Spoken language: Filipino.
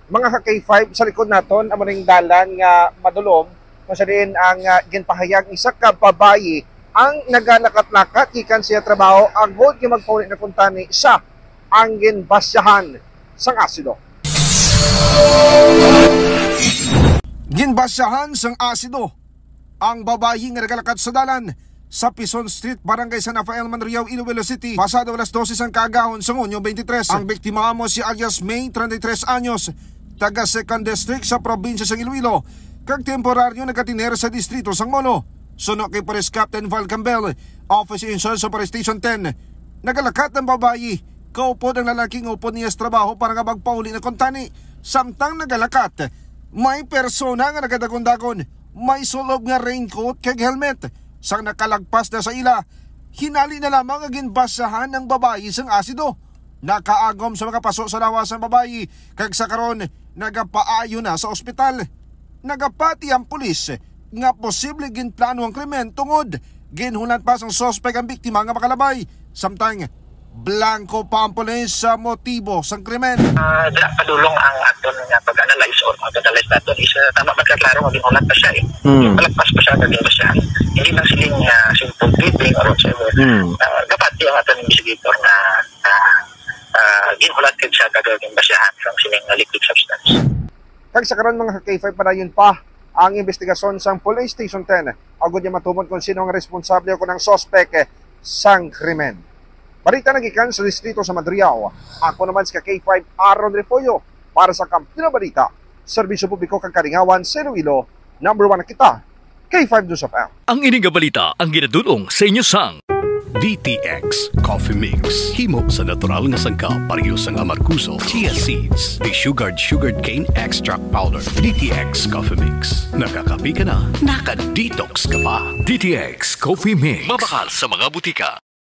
Mga ka-K5 sa likod naton amo ning dalan nga madulom kung sa diin ang ginpahayag isa ka babayi ang nagalakat-lakat gikan siya trabaho agod nga magpauli na kuntani sa ang ginbasyahan sang asido. Ginbasyahan sang asido ang babayi nga nagalakad sa dalan sa Pison Street, Barangay San Rafael, Manriao, Iloilo City, pasado alas 12 ang kagahon sa Hunyo 23. Ang biktima mo si alias May, 33 anyos, taga 2nd District sa probinsya sa Iloilo, kag temporaryo nagkatiner sa distrito sang Molo. Suno kay Police Captain Val Campbell, Office in Charge sa Police Station 10. Nagalakat ang babayi, kaupod ang lalaking upod niya sa trabaho para nga magpauli na kontani. Samtang nagalakat, may persona nga nagadagon-dagon, may sulog nga raincoat kag helmet. Sang nakalagpas na sa ila, hinali na lamang ang ginbasahan ng babayi sang asido. Nakaagom sa mga paso sa lawas ng babayi, kag sa karon nagapaayo na sa ospital. Nagapati ang pulis nga posible ginplano ang krimen tungod ginhulat pa sang sospek ang biktima nga makalabay. Samtang blanco pa ang pulis sa motibo sang krimen. Dila padulong ang aton nga pag-analyze or pag-analyze natin is tama magkaklaro nga ginhulat pa siya palagpas pa siya naging basyahan. Hindi lang siling simple bleeding or whatsoever. Kapati ang aton investigator na ginhulat kag siya kagaging basyahan from siling liquid substance. Kag sa karon mga K5 padayon pa ang investigasyon sang Police Station 10 agud niya matumon kung sino ang responsable o kung ang sospek sang krimen. Balita nagikan sa distrito sa Manriao. Ako naman si K5 Aaron Refollo para sa Kampiyon Balita, Serbisyo Publiko kang Kalingawan sa Iloilo. Number 1 na kita, K5 News of M. Ang ining balita ang ginadulong sa inyo sang DTX Coffee Mix. Himo sa natural nga sangka pareho sang amarkuso, chia seeds, the sugared cane extract powder. DTX Coffee Mix. Nakakapi ka na, naka-detox ka pa. DTX Coffee Mix. Mabakal sa mga butika.